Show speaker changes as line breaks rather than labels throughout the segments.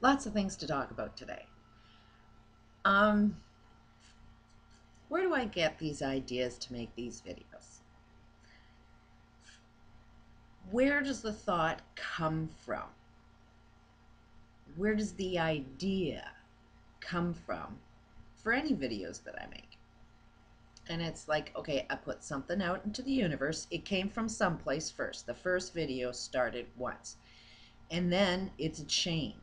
Lots of things to talk about today. Um, where do I get these ideas to make these videos? Where does the thought come from? Where does the idea come from for any videos that I make? And it's like, okay, I put something out into the universe. It came from someplace first. The first video started once. And then it's a chain.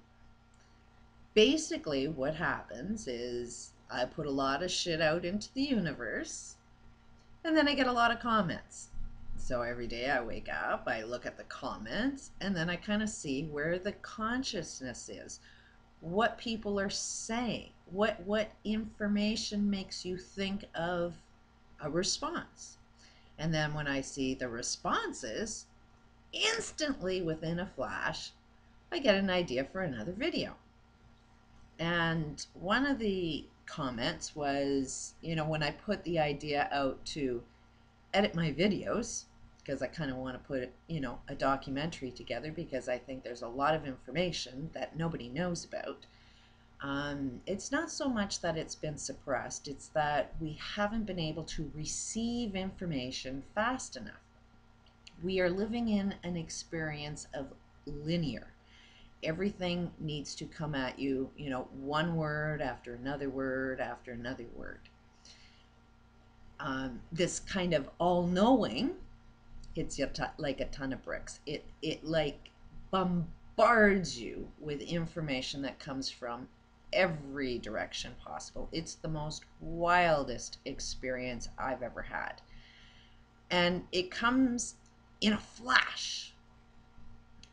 Basically, what happens is I put a lot of shit out into the universe, and then I get a lot of comments. So every day I wake up, I look at the comments, and then I kind of see where the consciousness is, what people are saying, what information makes you think of a response. And then when I see the responses, instantly within a flash, I get an idea for another video. And one of the comments was, when I put the idea out to edit my videos, because I kind of want to put, a documentary together, because I think there's a lot of information that nobody knows about. It's not so much that it's been suppressed, it's that we haven't been able to receive information fast enough. We are living in an experience of linear. Everything needs to come at you, one word after another word after another word. This kind of all-knowing hits you like a ton of bricks. It like bombards you with information that comes from every direction possible. It's the most wildest experience I've ever had. And it comes in a flash.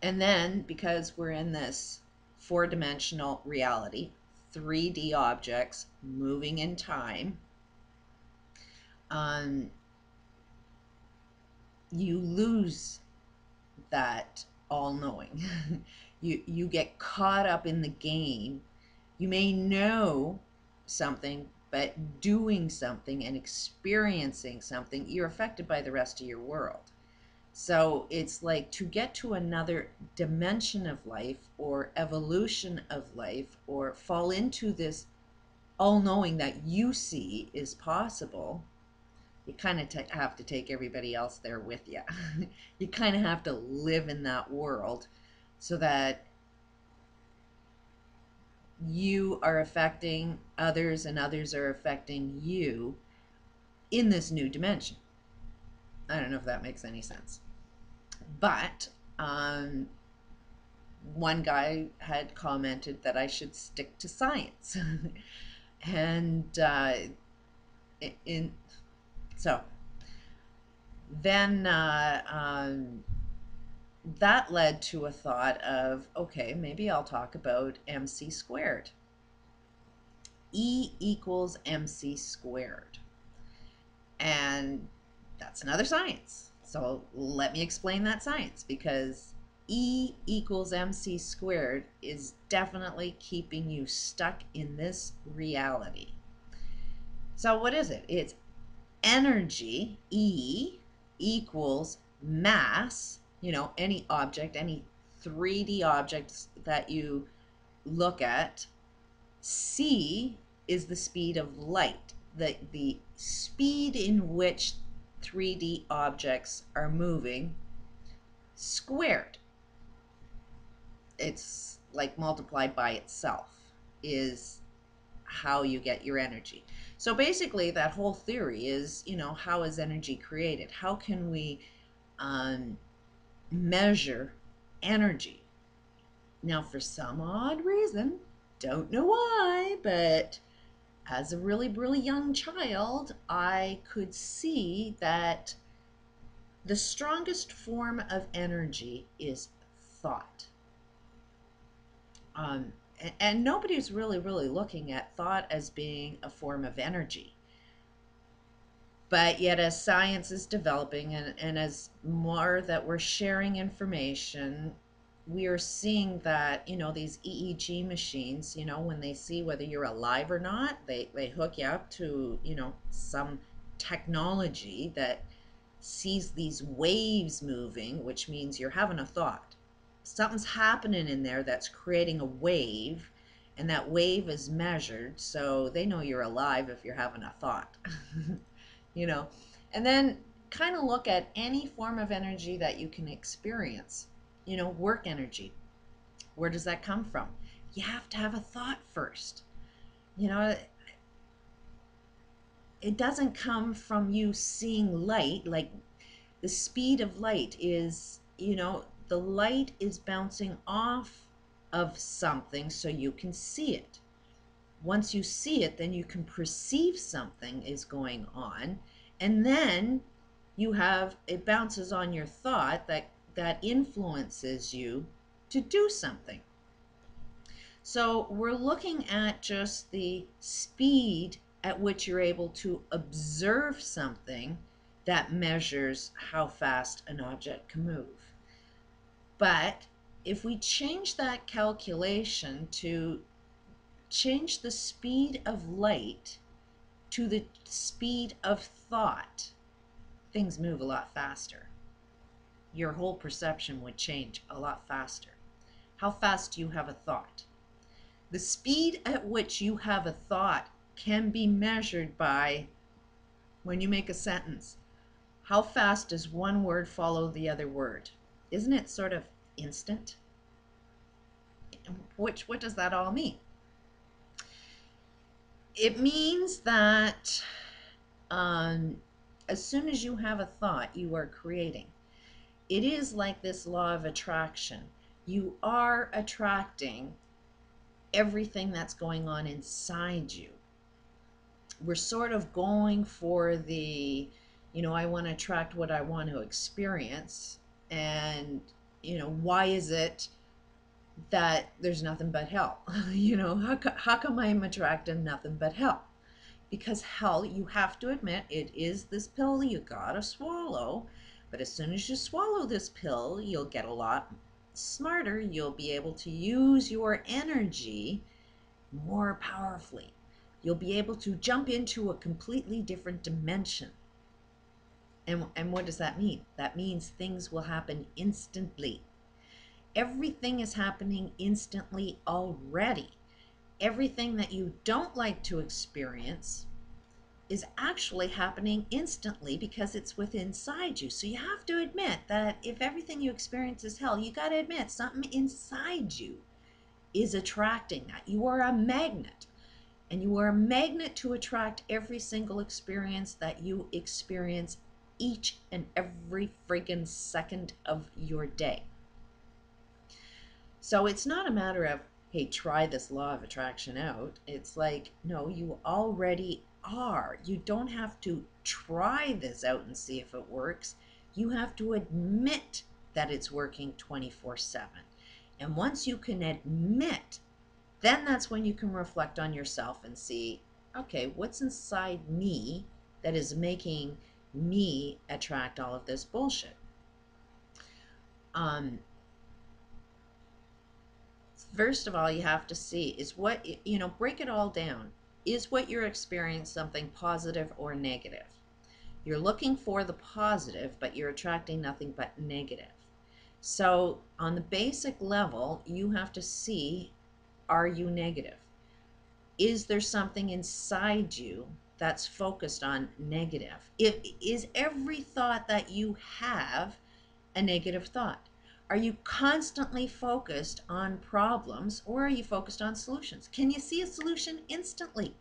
And then, because we're in this four-dimensional reality, 3D objects moving in time, um, you lose that all-knowing. you get caught up in the game. You may know something, but doing something and experiencing something, you're affected by the rest of your world. So it's like, to get to another dimension of life or evolution of life, or fall into this all-knowing that you see is possible, you kind of have to take everybody else there with you. You kind of have to live in that world so that you are affecting others and others are affecting you in this new dimension. I don't know if that makes any sense. But one guy had commented that I should stick to science. And in so then that led to a thought of, okay, maybe I'll talk about MC squared. E equals MC squared. And that's another science. So let me explain that science, because E equals MC squared is definitely keeping you stuck in this reality. So what is it? It's energy. E equals mass, any object, any 3D objects that you look at. C is the speed of light, the speed in which 3D objects are moving, squared. It's like multiplied by itself is how you get your energy. So basically that whole theory is, how is energy created? How can we measure energy? Now, for some odd reason, don't know why, but as a really, really young child, I could see that the strongest form of energy is thought. And nobody's really, really looking at thought as being a form of energy. But yet, as science is developing, and as more that we're sharing information, we are seeing that, these EEG machines, when they see whether you're alive or not, they hook you up to, some technology that sees these waves moving, which means you're having a thought. something's happening in there that's creating a wave, and that wave is measured, so they know you're alive if you're having a thought. you know. And then kind of look at any form of energy that you can experience. Work energy. Where does that come from? You have to have a thought first. You know, it doesn't come from you seeing light. Like, the speed of light is, the light is bouncing off of something so you can see it. Once you see it, then you can perceive something is going on, and then it bounces on your thought that influences you to do something. So we're looking at just the speed at which you're able to observe something that measures how fast an object can move. But if we change that calculation to change the speed of light to the speed of thought, things move a lot faster. Your whole perception would change a lot faster. How fast do you have a thought? The speed at which you have a thought can be measured by when you make a sentence. How fast does one word follow the other word? Isn't it sort of instant? What does that all mean? It means that as soon as you have a thought, you are creating. It is like this law of attraction. You are attracting everything that's going on inside you. We're sort of going for the, I want to attract what I want to experience. And, why is it that there's nothing but hell? How come I'm attracting nothing but hell? Because hell, you have to admit, it is this pill you gotta swallow. But as soon as you swallow this pill, you'll get a lot smarter. You'll be able to use your energy more powerfully. You'll be able to jump into a completely different dimension. And what does that mean? That means things will happen instantly. Everything is happening instantly already. Everything that you don't like to experience is actually happening instantly because it's within inside you. So you have to admit that if everything you experience is hell, you got to admit something inside you is attracting that. You are a magnet, and you are a magnet to attract every single experience that you experience each and every friggin' second of your day. So it's not a matter of, hey, try this law of attraction out. It's like, no, you already are. You don't have to try this out and see if it works. You have to admit that it's working 24/7. And once you can admit, then that's when you can reflect on yourself and see, okay, what's inside me that is making me attract all of this bullshit? First of all, you have to see is what, break it all down. Is what you're experiencing something positive or negative? You're looking for the positive, but you're attracting nothing but negative. So on the basic level, you have to see, are you negative? Is there something inside you that's focused on negative? Is every thought that you have a negative thought? Are you constantly focused on problems, or are you focused on solutions? Can you see a solution instantly?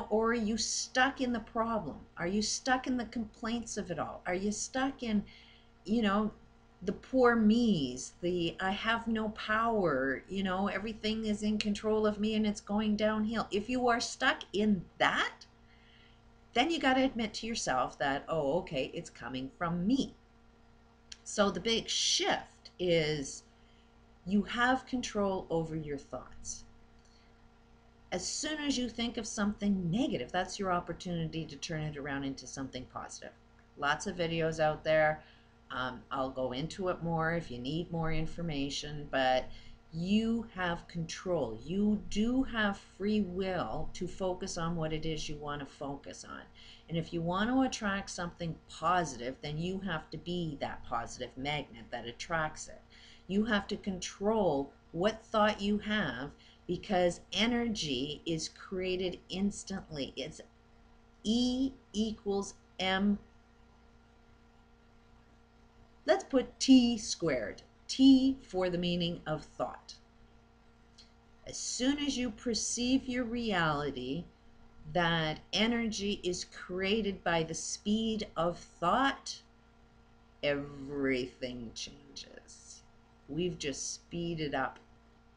Or are you stuck in the problem? Are you stuck in the complaints of it all? Are you stuck in, the poor me's, the I have no power, everything is in control of me and it's going downhill? If you are stuck in that, then you got to admit to yourself that, oh, okay, it's coming from me. So the big shift is you have control over your thoughts. As soon as you think of something negative, that's your opportunity to turn it around into something positive. Lots of videos out there. I'll go into it more if you need more information, but you have control. You do have free will to focus on what it is you want to focus on. And if you want to attract something positive, then you have to be that positive magnet that attracts it. You have to control what thought you have, because energy is created instantly. It's E equals M. Let's put T squared. T for the meaning of thought. As soon as you perceive your reality, that energy is created by the speed of thought, everything changes. We've just speeded up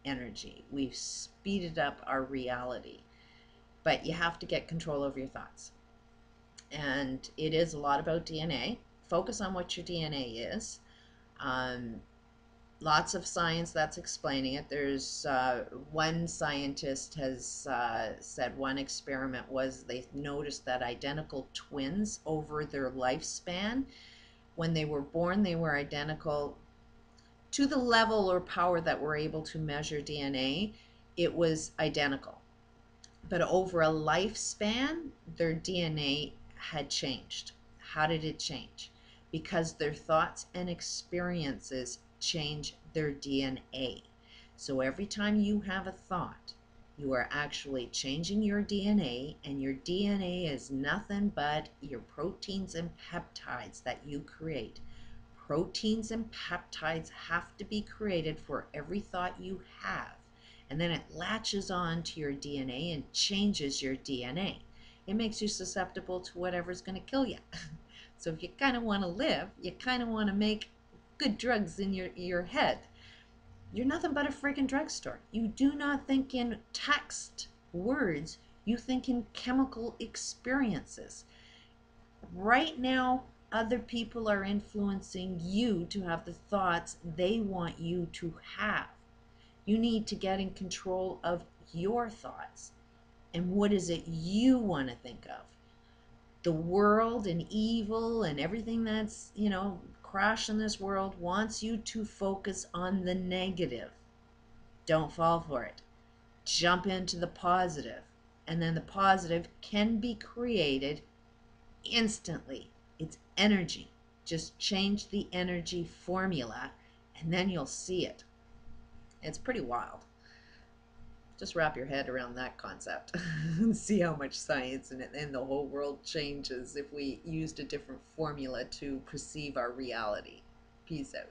energy. We've speeded up our reality. But you have to get control over your thoughts. And it is a lot about DNA. Focus on what your DNA is. Lots of science that's explaining it. There's one scientist has said one experiment was they noticed that identical twins over their lifespan, when they were born, they were identical to the level or power that we're able to measure DNA. It was identical. But over a lifespan, their DNA had changed. How did it change? Because their thoughts and experiences change their DNA. So every time you have a thought, you are actually changing your DNA, and your DNA is nothing but your proteins and peptides that you create. Proteins and peptides have to be created for every thought you have. And then it latches on to your DNA and changes your DNA. It makes you susceptible to whatever's going to kill you. So if you kind of want to live, you kind of want to make good drugs in your head. You're nothing but a friggin' drugstore. You do not think in text words, you think in chemical experiences. Right now, other people are influencing you to have the thoughts they want you to have. You need to get in control of your thoughts. And what is it you want to think of? The world and evil and everything that's, crashing this world wants you to focus on the negative. Don't fall for it. Jump into the positive. And then the positive can be created instantly. It's energy. Just change the energy formula and then you'll see it. It's pretty wild. Just wrap your head around that concept and see how much science and the whole world changes if we used a different formula to perceive our reality. Peace out.